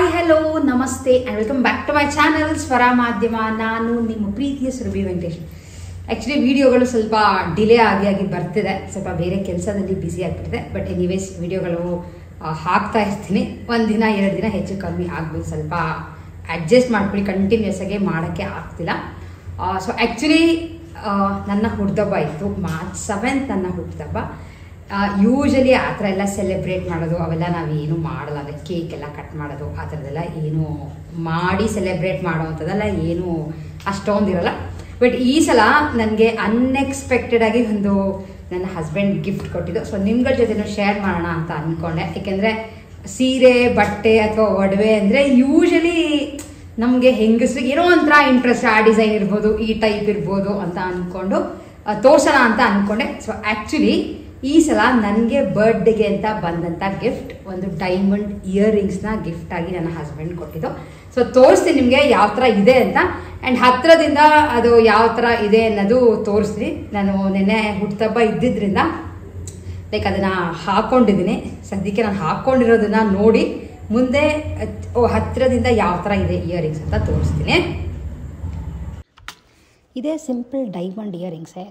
Hi hello ನಮಸ್ತೆ and welcome back to my channel Swara Madhyama. ನಾನು ನಿಮ್ಮ ಪ್ರೀತಿಯ ಸುರಭಿ ವೆಂಕಟೇಶ್. ಆ್ಯಕ್ಚುಲಿ ವಿಡಿಯೋಗಳು ಸ್ವಲ್ಪ ಡಿಲೇ ಆಗಿ ಬರ್ತಿದೆ, ಸ್ವಲ್ಪ ಬೇರೆ ಕೆಲಸದಲ್ಲಿ ಬ್ಯುಸಿ ಆಗಿಬಿಟ್ಟಿದೆ. ಬಟ್ ಎನಿವೇಸ್ ವಿಡಿಯೋಗಳು ಹಾಕ್ತಾ ಇರ್ತೀನಿ. ಒಂದು ದಿನ 2 ದಿನ ಹೆಚ್ಚು ಕಮ್ಮಿ ಆಗ್ಬೋದು, ಸ್ವಲ್ಪ ಅಡ್ಜಸ್ಟ್ ಮಾಡ್ಕೊಳ್ಳಿ. ಕಂಟಿನ್ಯೂಸ್ ಆಗಿ ಮಾಡೋಕ್ಕೆ ಆಗ್ತಿಲ್ಲ. ಸೊ ಆ್ಯಕ್ಚುಲಿ ನನ್ನ ಹುಟ್ಟಿದಬ್ಬ ಇತ್ತು, ಮಾರ್ಚ್ 7 ನನ್ನ ಹುಟ್ಟಿದಬ್ಬ. ಯೂಶಲಿ ಆ ಥರ ಎಲ್ಲ ಸೆಲೆಬ್ರೇಟ್ ಮಾಡೋದು ಅವೆಲ್ಲ ನಾವೇನು ಮಾಡಲ್ಲ. ಅಂದರೆ ಕೇಕ್ ಎಲ್ಲ ಕಟ್ ಮಾಡೋದು ಆ ಥರದ್ದೆಲ್ಲ ಏನು ಮಾಡಿ ಸೆಲೆಬ್ರೇಟ್ ಮಾಡೋ ಅಂಥದ್ದೆಲ್ಲ ಏನು ಅಷ್ಟೊಂದಿರಲ್ಲ. ಬಟ್ ಈ ಸಲ ನನಗೆ ಅನ್ಎಕ್ಸ್ಪೆಕ್ಟೆಡ್ ಆಗಿ ಒಂದು ನನ್ನ ಹಸ್ಬೆಂಡ್ ಗಿಫ್ಟ್ ಕೊಟ್ಟಿದ್ದು. ಸೊ ನಿಮ್ಗಳ ಜೊತೆನೂ ಶೇರ್ ಮಾಡೋಣ ಅಂತ ಅಂದ್ಕೊಂಡೆ. ಏಕೆಂದರೆ ಸೀರೆ ಬಟ್ಟೆ ಅಥವಾ ಒಡವೆ ಅಂದರೆ ಯೂಶಲಿ ನಮಗೆ ಹೆಂಗಸ್ರಿಗೆ ಏನೋ ಒಂಥರ ಇಂಟ್ರೆಸ್ಟ್, ಆ ಡಿಸೈನ್ ಇರ್ಬೋದು, ಈ ಟೈಪ್ ಇರ್ಬೋದು ಅಂತ ಅಂದ್ಕೊಂಡು ತೋರ್ಸೋಣ ಅಂತ ಅಂದ್ಕೊಂಡೆ. ಸೊ ಆ್ಯಕ್ಚುಲಿ ಈ ಸಲ ನನಗೆ ಬರ್ತ್ಡೇಗೆ ಅಂತ ಬಂದಂಥ ಗಿಫ್ಟ್ ಒಂದು ಡೈಮಂಡ್ ಇಯರಿಂಗ್ಸ್ನ ಗಿಫ್ಟ್ ಆಗಿ ನನ್ನ ಹಸ್ಬೆಂಡ್ ಕೊಟ್ಟಿದ್ದು. ಸೊ ತೋರಿಸ್ತೀನಿ ನಿಮಗೆ ಯಾವ ಥರ ಇದೆ ಅಂತ. ಆ್ಯಂಡ್ ಹತ್ತಿರದಿಂದ ಅದು ಯಾವ ಥರ ಇದೆ ಅನ್ನೋದು ತೋರಿಸ್ತೀನಿ. ನಾನು ನೆನ್ನೆ ಹುಟ್ಟುಹಬ್ಬ ಇದ್ದಿದ್ದರಿಂದ ಲೈಕ್ ಅದನ್ನು ಹಾಕ್ಕೊಂಡಿದ್ದೀನಿ. ಸದ್ಯಕ್ಕೆ ನಾನು ಹಾಕ್ಕೊಂಡಿರೋದನ್ನ ನೋಡಿ ಮುಂದೆ ಹತ್ತಿರದಿಂದ ಯಾವ ಥರ ಇದೆ ಇಯರಿಂಗ್ಸ್ ಅಂತ ತೋರಿಸ್ತೀನಿ. ಇದೇ ಸಿಂಪಲ್ ಡೈಮಂಡ್ ಇಯರಿಂಗ್ಸೇ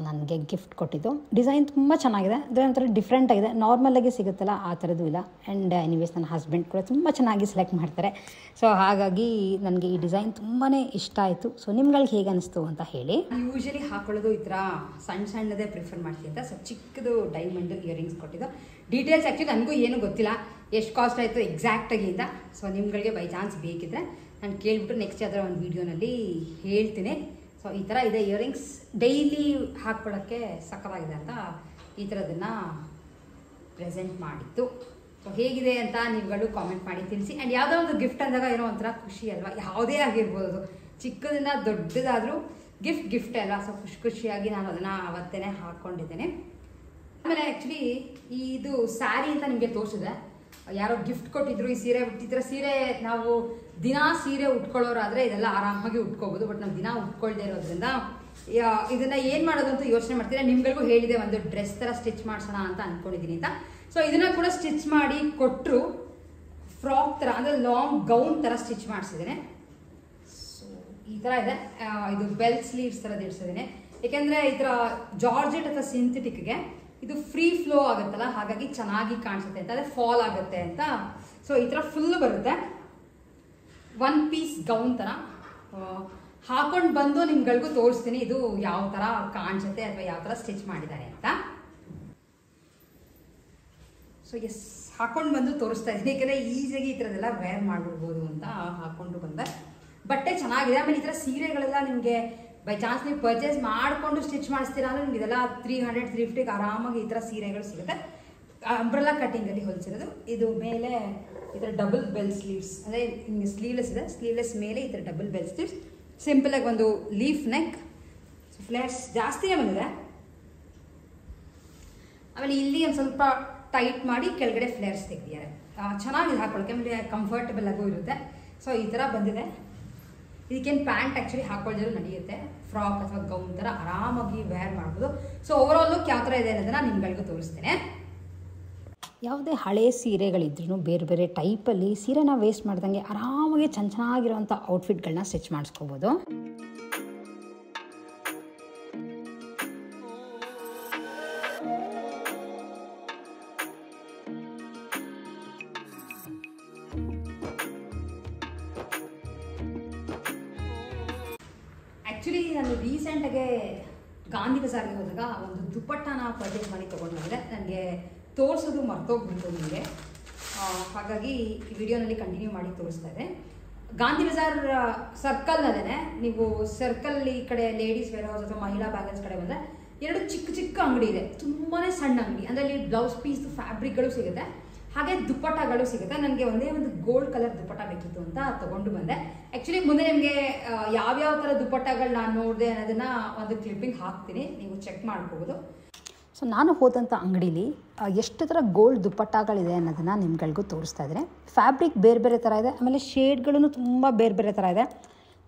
ನನಗೆ ಗಿಫ್ಟ್ ಕೊಟ್ಟಿದ್ದು. ಡಿಸೈನ್ ತುಂಬ ಚೆನ್ನಾಗಿದೆ, ಅಂದರೆ ಒಂಥರ ಡಿಫ್ರೆಂಟ್ ಆಗಿದೆ. ನಾರ್ಮಲಾಗಿ ಸಿಗುತ್ತಲ್ಲ ಆ ಥರದ್ದು ಇಲ್ಲ. ಆ್ಯಂಡ್ ಎನಿವೇಸ್ ನನ್ನ ಹಸ್ಬೆಂಡ್ ಕೂಡ ತುಂಬ ಚೆನ್ನಾಗಿ ಸೆಲೆಕ್ಟ್ ಮಾಡ್ತಾರೆ. ಸೊ ಹಾಗಾಗಿ ನನಗೆ ಈ ಡಿಸೈನ್ ತುಂಬಾ ಇಷ್ಟ ಆಯಿತು. ಸೊ ನಿಮ್ಗಳಿಗೆ ಹೇಗೆ ಅನಿಸ್ತು ಅಂತ ಹೇಳಿ. ಯೂಶಲಿ ಹಾಕೊಳ್ಳೋದು ಈ ಥರ ಸಣ್ಣದೇ ಪ್ರಿಫರ್ ಮಾಡ್ತೀನಿ ಅಂತ. ಸೊ ಚಿಕ್ಕದು ಡೈಮಂಡ್ ಇಯರಿಂಗ್ಸ್ ಕೊಟ್ಟಿದ್ದು. ಡೀಟೇಲ್ಸ್ ಆ್ಯಕ್ಚುಲಿ ನನಗೂ ಏನೂ ಗೊತ್ತಿಲ್ಲ, ಎಷ್ಟು ಕಾಸ್ಟ್ ಆಯಿತು ಎಕ್ಸಾಕ್ಟಾಗಿ ಅಂತ. ಸೊ ನಿಮ್ಗಳಿಗೆ ಬೈ ಚಾನ್ಸ್ ಬೇಕಿದ್ರೆ ನಾನು ಕೇಳಿಬಿಟ್ಟು ನೆಕ್ಸ್ಟ್ ಯಾವ್ದಾರ ಒಂದು ವೀಡಿಯೋನಲ್ಲಿ ಹೇಳ್ತೀನಿ. ಸೊ ಈ ಥರ ಇದೆ ಇಯರಿಂಗ್ಸ್, ಡೈಲಿ ಹಾಕ್ಕೊಳ್ಳೋಕ್ಕೆ ಸಕ್ಕತ್ತಾಗಿದೆ ಅಂತ ಈ ಥರದನ್ನು ಪ್ರೆಸೆಂಟ್ ಮಾಡಿತ್ತು. ಸೊ ಹೇಗಿದೆ ಅಂತ ನೀವುಗಳು ಕಾಮೆಂಟ್ ಮಾಡಿ ತಿಳಿಸಿ. ಆ್ಯಂಡ್ ಯಾವುದೋ ಒಂದು ಗಿಫ್ಟ್ ಅಂದಾಗ ಏನೋ ಒಂಥರ ಖುಷಿ ಅಲ್ವಾ, ಯಾವುದೇ ಆಗಿರ್ಬೋದು, ಚಿಕ್ಕದಿಂದ ದೊಡ್ಡದಾದರೂ ಗಿಫ್ಟೇ ಅಲ್ವಾ. ಸೊ ಖುಷಿಯಾಗಿ ನಾನು ಅದನ್ನು ಅವತ್ತೇ ಹಾಕ್ಕೊಂಡಿದ್ದೇನೆ. ಆಮೇಲೆ ಆ್ಯಕ್ಚುಲಿ ಇದು ಸ್ಯಾರಿ ಅಂತ ನಿಮಗೆ ತೋರಿಸಿದೆ, ಯಾರೋ ಗಿಫ್ಟ್ ಕೊಟ್ಟಿದ್ರು. ಈ ಸೀರೆ ಈ ಥರ ಸೀರೆ ನಾವು ದಿನ ಸೀರೆ ಉಟ್ಕೊಳ್ಳೋರಾದರೆ ಇದೆಲ್ಲ ಆರಾಮಾಗಿ ಉಟ್ಕೋಬೋದು. ಬಟ್ ನಾವು ದಿನ ಉಟ್ಕೊಳ್ದೇ ಇರೋದ್ರಿಂದ ಇದನ್ನು ಏನು ಮಾಡೋದು ಅಂತ ಯೋಚನೆ ಮಾಡ್ತೀನಿ. ನಿಮ್ಗಳಿಗೂ ಹೇಳಿದೆ ಒಂದು ಡ್ರೆಸ್ ಥರ ಸ್ಟಿಚ್ ಮಾಡಿಸೋಣ ಅಂತ ಅಂದ್ಕೊಂಡಿದ್ದೀನಿ ಅಂತ. ಸೊ ಇದನ್ನು ಕೂಡ ಸ್ಟಿಚ್ ಮಾಡಿ ಕೊಟ್ಟರು, ಫ್ರಾಕ್ ಥರ ಅಂದರೆ ಲಾಂಗ್ ಗೌನ್ ಥರ ಸ್ಟಿಚ್ ಮಾಡಿಸಿದ್ದೇನೆ. ಸೊ ಈ ಥರ ಇದೆ. ಇದು ಬೆಲ್ ಸ್ಲೀವ್ಸ್ ಥರದ್ದು ಇಡ್ಸಿದ್ದೇನೆ. ಏಕೆಂದರೆ ಈ ಥರ ಜಾರ್ಜೆಟ್ ಅಥವಾ ಸಿಂಥೆಟಿಕ್ಗೆ ಇದು ಫ್ರೀ ಫ್ಲೋ ಆಗುತ್ತಲ್ಲ, ಹಾಗಾಗಿ ಚೆನ್ನಾಗಿ ಕಾಣಿಸುತ್ತೆ ಅಂತ, ಅದೇ ಫಾಲ್ ಆಗುತ್ತೆ ಅಂತ. ಸೊ ಈ ಥರ ಫುಲ್ ಬರುತ್ತೆ, 1 ಪೀಸ್ ಗೌನ್ ಥರ ಹಾಕೊಂಡು ಬಂದು ನಿಮ್ಗಳಿಗೂ ತೋರಿಸ್ತೀನಿ ಇದು ಯಾವ ಥರ ಕಾಣಿಸುತ್ತೆ ಅಥವಾ ಯಾವ ಥರ ಸ್ಟಿಚ್ ಮಾಡಿದ್ದಾರೆ ಅಂತ. ಸೊ ಎಸ್, ಹಾಕೊಂಡು ಬಂದು ತೋರಿಸ್ತಾ ಇದ್ದೀನಿ. ಯಾಕೆಂದರೆ ಈಸಿಯಾಗಿ ಈ ಥರದ್ದೆಲ್ಲ ವೇರ್ ಮಾಡಿಬಿಡ್ಬೋದು ಅಂತ ಹಾಕ್ಕೊಂಡು ಬಂದೆ. ಬಟ್ಟೆ ಚೆನ್ನಾಗಿದೆ. ಆಮೇಲೆ ಈ ಥರ ಸೀರೆಗಳೆಲ್ಲ ನಿಮಗೆ ಬೈ ಚಾನ್ಸ್ ನೀವು ಪರ್ಚೇಸ್ ಮಾಡಿಕೊಂಡು ಸ್ಟಿಚ್ ಮಾಡಿಸ್ತೀರಾ ಅಂದರೆ ನಿಮ್ಗೆ ಇದೆಲ್ಲ 300-350 ಆರಾಮಾಗಿ ಈ ಥರ ಸೀರೆಗಳು ಸಿಗುತ್ತೆ. ಅಂಬ್ರೆಲಾ ಕಟ್ಟಿಂಗಲ್ಲಿ ಹೊಲಿಸಿರೋದು. ಇದು ಮೇಲೆ ಈ ಥರ ಡಬಲ್ ಬೆಲ್ ಸ್ಲೀವ್ಸ್, ಅಂದರೆ ನಿಮಗೆ ಸ್ಲೀವ್ಲೆಸ್ ಇದೆ, ಸ್ಲೀವ್ಲೆಸ್ ಮೇಲೆ ಈ ಥರ ಡಬಲ್ ಬೆಲ್ ಸ್ಲೀವ್ಸ್. ಸಿಂಪಲಾಗಿ ಒಂದು ಲೀಫ್ ನೆಕ್. ಸೊ ಫ್ಲೇರ್ಸ್ ಜಾಸ್ತಿನೇ ಬಂದಿದೆ. ಆಮೇಲೆ ಇಲ್ಲಿ ಒಂದು ಸ್ವಲ್ಪ ಟೈಟ್ ಮಾಡಿ ಕೆಳಗಡೆ ಫ್ಲೇರ್ಸ್ ತೆಗೆದಿದ್ದಾರೆ. ಚೆನ್ನಾಗಿದೆ ಹಾಕೊಳ್ಳೋಕ್ಕೆ, ಆಮೇಲೆ ಕಂಫರ್ಟಬಲ್ ಆಗು ಇರುತ್ತೆ. ಸೊ ಈ ಥರ ಬಂದಿದೆ. ಇದಕ್ಕೇನು ಪ್ಯಾಂಟ್ ಆ್ಯಕ್ಚುಲಿ ಹಾಕೊಳ್ಳೋದು ನಡೆಯುತ್ತೆ, ಫ್ರಾಕ್ ಅಥವಾ ಗೌನ್ ಥರ ಆರಾಮಾಗಿ ವೇರ್ ಮಾಡ್ಬೋದು. ಸೊ ಓವರಾಲ್ ಲುಕ್ ಯಾವ ಥರ ಇದೆ ಅನ್ನೋದನ್ನು ನಿಮ್ಗಳಿಗೂ ತೋರಿಸ್ತೇನೆ. ಯಾವುದೇ ಹಳೆ ಸೀರೆಗಳಿದ್ರೂ ಬೇರೆ ಬೇರೆ ಟೈಪಲ್ಲಿ ಸೀರೆನ ವೇಸ್ಟ್ ಮಾಡ್ದಂಗೆ ಆರಾಮಾಗಿ ಚೆನ್ನಾಗಿರೋವಂಥ ಔಟ್ಫಿಟ್ಗಳನ್ನ ಸ್ಟಿಚ್ ಮಾಡಿಸ್ಕೋಬೋದು. ಆ್ಯಕ್ಚುಲಿ ನಾನು ರೀಸೆಂಟಾಗೆ ಗಾಂಧಿ ಬಜಾರ್ಗೆ ಹೋದಾಗ ಒಂದು ದುಪ್ಪಟ್ಟನ ಪರ್ಚೇಸ್ ಮಾಡಿ ತೊಗೊಂಡು ಬಂದೆ. ನನಗೆ ತೋರಿಸೋದು ಮರ್ತೋಗ್ಬಿಡ್ತು ನಿಮಗೆ, ಹಾಗಾಗಿ ಈ ವಿಡಿಯೋನಲ್ಲಿ ಕಂಟಿನ್ಯೂ ಮಾಡಿ ತೋರಿಸ್ತಾ ಇದೆ. ಗಾಂಧಿ ಬಜಾರ್ ಸರ್ಕಲ್ನಲ್ಲೇ ನೀವು ಸರ್ಕಲ್ ಈ ಕಡೆ ಲೇಡೀಸ್ ವೇರ್ ಹೌಸ್ ಅಥವಾ ಮಹಿಳಾ ಬ್ಯಾಗಲ್ಸ್ ಕಡೆ ಬಂದರೆ 2 ಚಿಕ್ಕ ಅಂಗಡಿ ಇದೆ, ತುಂಬಾ ಸಣ್ಣ ಅಂಗಡಿ. ಅಂದರೆ ಅಲ್ಲಿ ಬ್ಲೌಸ್ ಪೀಸ್ ಫ್ಯಾಬ್ರಿಕ್ಗಳು ಸಿಗುತ್ತೆ, ಹಾಗೆ ದುಪ್ಪಟ್ಟಗಳು ಸಿಗುತ್ತೆ. ನನಗೆ ಒಂದೇ ಒಂದು ಗೋಲ್ಡ್ ಕಲರ್ ದುಪ್ಪಟ್ಟ ಬೇಕಿತ್ತು ಅಂತ ತೊಗೊಂಡು ಬಂದೆ. ಆ್ಯಕ್ಚುಲಿ ಮುಂದೆ ನಿಮಗೆ ಯಾವ್ಯಾವ ಥರ ದುಪ್ಪಟ್ಟಗಳು ನಾನು ನೋಡಿದೆ ಅನ್ನೋದನ್ನು ಒಂದು ಕ್ಲಿಪ್ಪಿಂಗ್ ಹಾಕ್ತೀನಿ, ನೀವು ಚೆಕ್ ಮಾಡ್ಕೋಬೋದು. ಸೊ ನಾನು ಹೋದಂಥ ಅಂಗಡೀಲಿ ಎಷ್ಟು ಥರ ಗೋಲ್ಡ್ ದುಪ್ಪಟ್ಟಗಳಿದೆ ಅನ್ನೋದನ್ನು ನಿಮ್ಗಳಿಗೂ ತೋರಿಸ್ತಾ ಇದ್ದಾರೆ. ಫ್ಯಾಬ್ರಿಕ್ ಬೇರೆ ಬೇರೆ ಥರ ಇದೆ, ಆಮೇಲೆ ಶೇಡ್ಗಳೂ ತುಂಬ ಬೇರೆ ಬೇರೆ ಥರ ಇದೆ.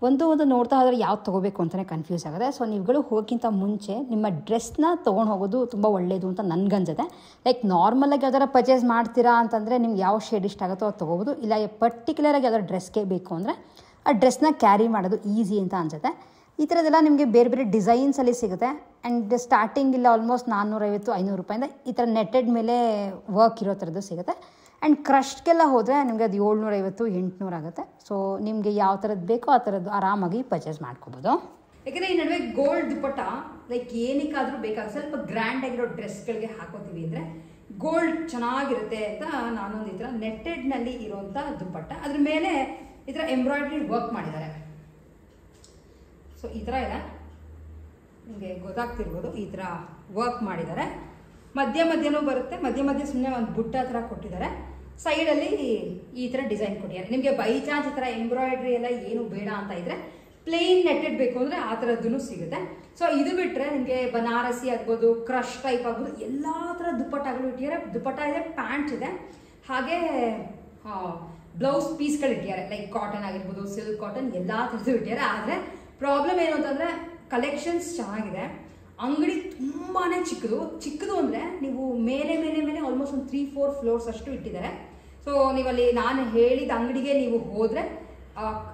ಒಂದು ನೋಡ್ತಾ ಹೋದರೆ ಯಾವ್ದು ತೊಗೋಬೇಕು ಅಂತಲೇ ಕನ್ಫ್ಯೂಸ್ ಆಗುತ್ತೆ. ಸೊ ನೀವುಗಳು ಹೋಗೋಕ್ಕಿಂತ ಮುಂಚೆ ನಿಮ್ಮ ಡ್ರೆಸ್ನ ತೊಗೊಂಡು ಹೋಗೋದು ತುಂಬ ಒಳ್ಳೆಯದು ಅಂತ ನನಗನ್ಸುತ್ತೆ. ಲೈಕ್ ನಾರ್ಮಲಾಗಿ ಯಾವ್ದಾರ ಪರ್ಚೇಸ್ ಮಾಡ್ತೀರಾ ಅಂತಂದರೆ ನಿಮ್ಗೆ ಯಾವ ಶೇಡ್ ಇಷ್ಟ ಆಗುತ್ತೋ ಅದು ತೊಗೋಬೋದು. ಇಲ್ಲ ಪರ್ಟಿಕ್ಯುಲರಾಗಿ ಯಾವ್ದಾರು ಡ್ರೆಸ್ಗೆ ಬೇಕು ಅಂದರೆ ಆ ಡ್ರೆಸ್ನ ಕ್ಯಾರಿ ಮಾಡೋದು ಈಸಿ ಅಂತ ಅನಿಸುತ್ತೆ. ಈ ಥರದ್ದೆಲ್ಲ ನಿಮಗೆ ಬೇರೆ ಬೇರೆ ಡಿಸೈನ್ಸಲ್ಲಿ ಸಿಗುತ್ತೆ. ಆ್ಯಂಡ್ ಸ್ಟಾರ್ಟಿಂಗ್ ಇಲ್ಲ ಆಲ್ಮೋಸ್ಟ್ 450-500 ರೂಪಾಯಿಂದ ಈ ಥರ ನೆಟ್ಟೆಡ್ ಮೇಲೆ ವರ್ಕ್ ಇರೋ ಥರದ್ದು ಸಿಗುತ್ತೆ. ಆ್ಯಂಡ್ ಕ್ರಶ್ಗೆಲ್ಲ ಹೋದರೆ ನಿಮಗೆ ಅದು 750-800 ಆಗುತ್ತೆ. ಸೊ ನಿಮಗೆ ಯಾವ ಥರದ್ದು ಬೇಕೋ ಆ ಥರದ್ದು ಆರಾಮಾಗಿ ಪರ್ಚೇಸ್ ಮಾಡ್ಕೋಬೋದು. ಯಾಕೆಂದರೆ ಈ ನಡುವೆ ಗೋಲ್ಡ್ ದುಪ್ಪಟ್ಟ ಲೈಕ್ ಏನಕ್ಕಾದರೂ ಬೇಕಾಗುತ್ತೆ. ಸ್ವಲ್ಪ ಗ್ರ್ಯಾಂಡ್ ಆಗಿರೋ ಡ್ರೆಸ್ಗಳಿಗೆ ಹಾಕೋತೀವಿ ಅಂದರೆ ಗೋಲ್ಡ್ ಚೆನ್ನಾಗಿರುತ್ತೆ ಅಂತ ನಾನೊಂದು ಈ ಥರ ನೆಟ್ಟೆಡ್ನಲ್ಲಿ ಇರೋವಂಥ ದುಪ್ಪಟ್ಟ, ಅದ್ರ ಮೇಲೆ ಈ ಥರ ಎಂಬ್ರಾಯ್ಡ್ರಿ ವರ್ಕ್ ಮಾಡಿದ್ದಾರೆ. ಸೊ ಈ ಥರ ಇದೆ, ನಿಮಗೆ ಗೊತ್ತಾಗ್ತಿರ್ಬೋದು. ಈ ಥರ ವರ್ಕ್ ಮಾಡಿದ್ದಾರೆ. ಮಧ್ಯನೂ ಬರುತ್ತೆ, ಮಧ್ಯ ಸುಮ್ಮನೆ ಒಂದು ಬುಟ್ಟ ಥರ ಕೊಟ್ಟಿದ್ದಾರೆ. ಸೈಡಲ್ಲಿ ಈ ಥರ ಡಿಸೈನ್ ಕೊಟ್ಟಿದ್ದಾರೆ. ನಿಮಗೆ ಬೈ ಚಾನ್ಸ್ ಈ ಥರ ಎಂಬ್ರಾಯ್ಡ್ರಿ ಎಲ್ಲ ಏನು ಬೇಡ ಅಂತ ಇದ್ದರೆ ಪ್ಲೇನ್ ನೆಟ್ಟೆಡ್ ಬೇಕು ಅಂದರೆ ಆ ಥರದ್ದೂ ಸಿಗುತ್ತೆ. ಸೊ ಇದು ಬಿಟ್ಟರೆ ನಿಮಗೆ ಬನಾರಸಿ ಆಗ್ಬೋದು, ಕ್ರಶ್ ಟೈಪ್ ಆಗ್ಬೋದು, ಎಲ್ಲ ಥರ ದುಪ್ಪಟ್ಟಗಳು ಇಟ್ಟಿದ್ದಾರೆ. ದುಪ್ಪಟ್ಟ ಇದೆ, ಪ್ಯಾಂಟ್ ಇದೆ, ಹಾಗೆ ಬ್ಲೌಸ್ ಪೀಸ್ಗಳು ಇಟ್ಟಿದ್ದಾರೆ. ಲೈಕ್ ಕಾಟನ್ ಆಗಿರ್ಬೋದು, ಸಿಲ್ಕ್ ಕಾಟನ್, ಎಲ್ಲ ಥರದ್ದು ಇಟ್ಟಿದ್ದಾರೆ. ಆದರೆ ಪ್ರಾಬ್ಲಮ್ ಏನು ಅಂತಂದರೆ ಕಲೆಕ್ಷನ್ಸ್ ಚೆನ್ನಾಗಿದೆ, ಅಂಗಡಿ ತುಂಬಾ ಚಿಕ್ಕದು ಅಂದರೆ ನೀವು ಮೇಲೆ ಆಲ್ಮೋಸ್ಟ್ ಒಂದು 3-4 ಫ್ಲೋರ್ಸ್ ಅಷ್ಟು ಇಟ್ಟಿದ್ದಾರೆ. ಸೊ ನೀವಲ್ಲಿ ನಾನು ಹೇಳಿದ ಅಂಗಡಿಗೆ ನೀವು ಹೋದರೆ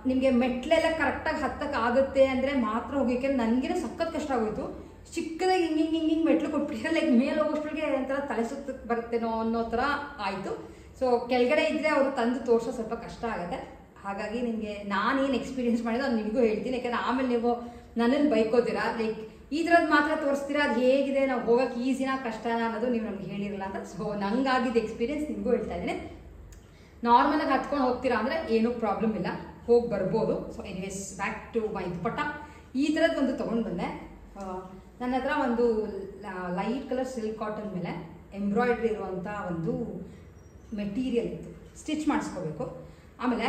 ನಿಮಗೆ ಮೆಟ್ಲೆಲ್ಲ ಕರೆಕ್ಟಾಗಿ ಹತ್ತಕ್ಕಾಗುತ್ತೆ ಅಂದರೆ ಮಾತ್ರ ಹೋಗೋಕ್ಕೆ. ನನಗೇನೋ ಸಖತ್ ಕಷ್ಟ ಆಗೋಯ್ತು. ಚಿಕ್ಕದಾಗಿ ಹಿಂಗೆ ಮೆಟ್ಲು ಕೊಟ್ಬಿಟ್ಟಿದ್ದಾರೆ. ಲೈಕ್ ಮೇಲೆ ಹೋಗೋಷ್ಟಿಗೆ ಒಂಥರ ತಲೆ ಸುತ್ತ ಬರುತ್ತೇನೋ ಅನ್ನೋ ಥರ ಆಯಿತು. ಸೊ ಕೆಳಗಡೆ ಇದ್ದರೆ ಅವರು ತಂದು ತೋರಿಸೋ ಸ್ವಲ್ಪ ಕಷ್ಟ ಆಗುತ್ತೆ. ಹಾಗಾಗಿ ನಿಮಗೆ ನಾನೇನು ಎಕ್ಸ್ಪೀರಿಯೆನ್ಸ್ ಮಾಡಿದ್ದು ಅದು ನಿಮಗೂ ಹೇಳ್ತೀನಿ. ಯಾಕಂದರೆ ಆಮೇಲೆ ನೀವು ನನ್ನನ್ನು ಬೈಕೋತೀರಾ, ಲೈಕ್ ಈ ಥರದ್ದು ಮಾತ್ರ ತೋರಿಸ್ತೀರಾ, ಅದು ಹೇಗಿದೆ, ನಾವು ಹೋಗೋಕ್ಕೆ ಈಸಿನಾ ಕಷ್ಟನಾ ಅನ್ನೋದು ನೀವು ನಮ್ಗೆ ಹೇಳಿರಲ್ಲ ಅಂತ. ಸೊ ನಂಗಾಗಿದ್ದ ಎಕ್ಸ್ಪೀರಿಯೆನ್ಸ್ ನಿಮಗೂ ಹೇಳ್ತಾ ಇದ್ದೀನಿ. ನಾರ್ಮಲಾಗಿ ಹತ್ಕೊಂಡು ಹೋಗ್ತೀರಾ ಅಂದರೆ ಏನೂ ಪ್ರಾಬ್ಲಮ್ ಇಲ್ಲ, ಹೋಗಿ ಬರ್ಬೋದು. So anyways back to my dupatta. ಈ ಥರದ್ದು ಒಂದು ತೊಗೊಂಡು ಬಂದೆ. ನನ್ನ ಹತ್ರ ಒಂದು ಲೈಟ್ ಕಲರ್ ಸಿಲ್ಕ್ ಕಾಟನ್ ಮೇಲೆ ಎಂಬ್ರಾಯ್ಡ್ರಿ ಇರುವಂಥ ಒಂದು ಮೆಟೀರಿಯಲ್ ಇತ್ತು, ಸ್ಟಿಚ್ ಮಾಡಿಸ್ಕೋಬೇಕು. ಆಮೇಲೆ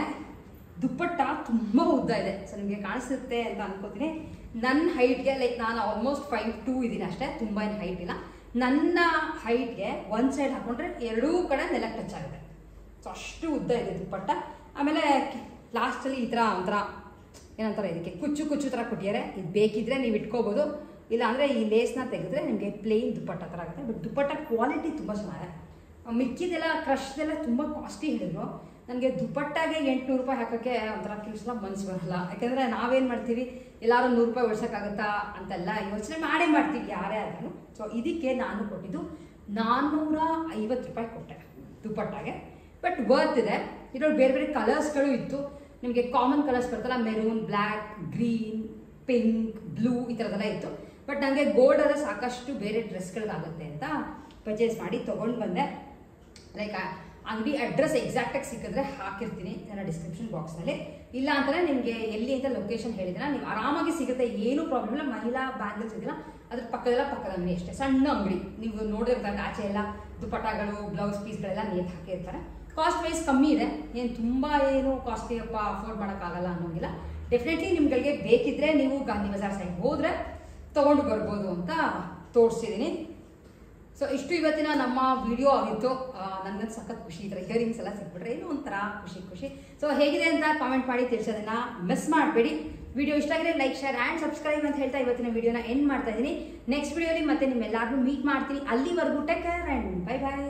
ದುಪ್ಪಟ್ಟ ತುಂಬ ಉದ್ದ ಇದೆ. ಸೊ ನಿಮಗೆ ಕಾಣಿಸುತ್ತೆ ಅಂತ ಅನ್ಕೋತೀನಿ. ನನ್ನ ಹೈಟ್ಗೆ, ಲೈಕ್ ನಾನು ಆಲ್ಮೋಸ್ಟ್ 5'2" ಇದ್ದೀನಿ ಅಷ್ಟೇ, ತುಂಬ ಏನು ಹೈಟ್ ಇಲ್ಲ. ನನ್ನ ಹೈಟ್ಗೆ ಒಂದು ಸೈಡ್ ಹಾಕೊಂಡ್ರೆ ಎರಡೂ ಕಡೆ ನೆಲಕ್ಕೆ ಟಚ್ ಆಗುತ್ತೆ. ಸೊ ಅಷ್ಟು ಉದ್ದ ಇದೆ ದುಪ್ಪಟ್ಟ. ಆಮೇಲೆ ಲಾಸ್ಟಲ್ಲಿ ಈ ಥರ ಒಂಥರ ಏನಂತಾರೆ, ಇದಕ್ಕೆ ಕುಚ್ಚು ಥರ ಕೊಟ್ಟಿದ್ದಾರೆ. ಇದು ಬೇಕಿದ್ರೆ ನೀವು ಇಟ್ಕೋಬೋದು, ಇಲ್ಲ ಅಂದರೆ ಈ ಲೇಸ್ನ ತೆಗೆದ್ರೆ ನಿಮಗೆ ಪ್ಲೇನ್ ದುಪ್ಪಟ್ಟ ಥರ ಆಗುತ್ತೆ. ಬಟ್ ದುಪ್ಪಟ್ಟ ಕ್ವಾಲಿಟಿ ತುಂಬ ಚೆನ್ನಾಗಿದೆ. ಮಿಕ್ಕಿದೆಲ್ಲ ಕ್ರಶ್ದೆಲ್ಲ ತುಂಬ ಕಾಸ್ಟ್ಲಿ ಹೇಳಿದ್ರು. ನನಗೆ ದುಪ್ಪಟ್ಟಾಗೆ 800 ರೂಪಾಯಿ ಹಾಕೋಕ್ಕೆ ಒಂಥರ ಕೆಲಸ ಮನಸ್ಸು ಬರಲ್ಲ. ಯಾಕೆಂದರೆ ನಾವೇನು ಮಾಡ್ತೀವಿ, ಎಲ್ಲರೂ 100 ರೂಪಾಯಿ ಉಳ್ಸೋಕ್ಕಾಗುತ್ತಾ ಅಂತೆಲ್ಲ ಯೋಚನೆ ಮಾಡ್ತೀವಿ ಯಾರೇ ಆದ್ರೂ. ಸೊ ಇದಕ್ಕೆ ನಾನು ಕೊಟ್ಟಿದ್ದು 450 ರೂಪಾಯಿ ಕೊಟ್ಟೆ ದುಪ್ಪಟ್ಟಾಗೆ. ಬಟ್ ವರ್ತ್ ಇದೆ. ಇದರಲ್ಲಿ ಬೇರೆ ಬೇರೆ ಕಲರ್ಸ್ಗಳು ಇತ್ತು. ನಿಮಗೆ ಕಾಮನ್ ಕಲರ್ಸ್ ಬರ್ತಲ್ಲ, maroon, black, green, pink, blue, ಈ ಥರದ್ದೆಲ್ಲ ಇತ್ತು. ಬಟ್ ನನಗೆ ಗೋಲ್ಡ್ ಆದರೆ ಸಾಕಷ್ಟು ಬೇರೆ ಡ್ರೆಸ್ಗಳಿಗಾಗುತ್ತೆ ಅಂತ ಪರ್ಚೇಸ್ ಮಾಡಿ ತೊಗೊಂಡು ಬಂದೆ. ಲೈಕ್ ಅಂಗಡಿ ಅಡ್ರೆಸ್ ಎಕ್ಸಾಕ್ಟಾಗಿ ಸಿಕ್ಕಿದ್ರೆ ಹಾಕಿರ್ತೀನಿ ನನ್ನ ಡಿಸ್ಕ್ರಿಪ್ಷನ್ ಬಾಕ್ಸ್ನಲ್ಲಿ. ಇಲ್ಲ ಅಂತಲೇ ನಿಮಗೆ ಎಲ್ಲಿ ಅಂತ ಲೊಕೇಶನ್ ಹೇಳಿದ್ರೆ ನೀವು ಆರಾಮಾಗಿ ಸಿಗುತ್ತೆ, ಏನೂ ಪ್ರಾಬ್ಲಮ್ ಇಲ್ಲ. ಮಹಿಳಾ ಬ್ಯಾಂಗಲ್ಸ್ ಇದೆಯಲ್ಲ ಅದ್ರ ಪಕ್ಕದ ಅಂಗಡಿ ಅಷ್ಟೇ, ಸಣ್ಣ ಅಂಗಡಿ. ನೀವು ನೋಡಿರ್ತಾರೆ ಆಚೆ ಎಲ್ಲ ದುಪ್ಪಟ್ಟಗಳು, ಬ್ಲೌಸ್ ಪೀಸ್ಗಳೆಲ್ಲ ನೇತು ಹಾಕಿರ್ತಾರೆ. ಕಾಸ್ಟ್ ವೈಸ್ ಕಮ್ಮಿ ಇದೆ, ಏನು ತುಂಬ ಏನು ಕಾಸ್ಟ್ಲಿ ಅಪ್ಪ ಅಫೋರ್ಡ್ ಮಾಡೋಕ್ಕಾಗಲ್ಲ ಅನ್ನೋಂಗಿಲ್ಲ. ಡೆಫಿನೆಟ್ಲಿ ನಿಮ್ಗಳಿಗೆ ಬೇಕಿದ್ರೆ ನೀವು ಗಾಂಧಿ ಬಜಾರ್ ಸೈಡ್ ಹೋದರೆ ತೊಗೊಂಡು ಬರ್ಬೋದು ಅಂತ ತೋರಿಸಿದ್ದೀನಿ. ಸೊ ಇಷ್ಟು ಇವತ್ತಿನ ನಮ್ಮ ವಿಡಿಯೋ ಆಗಿತ್ತು. ನನಗೆ ಸಖತ್ ಖುಷಿ, ಈ ಥರ ಹಿಯರಿಂಗ್ಸ್ ಎಲ್ಲ ಸಿಕ್ಬಿಟ್ರೆ ಏನೋ ಒಂಥರ ಖುಷಿ. ಸೊ ಹೇಗಿದೆ ಅಂತ ಕಾಮೆಂಟ್ ಮಾಡಿ ತಿಳಿಸೋದನ್ನ ಮಿಸ್ ಮಾಡಬೇಡಿ. ವಿಡಿಯೋ ಇಷ್ಟ ಆಗಿದ್ರೆ ಲೈಕ್, ಶೇರ್ ಆ್ಯಂಡ್ ಸಬ್ಸ್ಕ್ರೈಬ್ ಅಂತ ಹೇಳ್ತಾ ಇವತ್ತಿನ ವಿಡಿಯೋನ ಎಂಡ್ ಮಾಡ್ತಾ ಇದ್ದೀನಿ. ನೆಕ್ಸ್ಟ್ ವಿಡಿಯೋಲಿ ಮತ್ತೆ ನಿಮ್ಮೆಲ್ಲರೂ ಮೀಟ್ ಮಾಡ್ತೀನಿ. ಅಲ್ಲಿವರೆಗೂ take care and bye bye.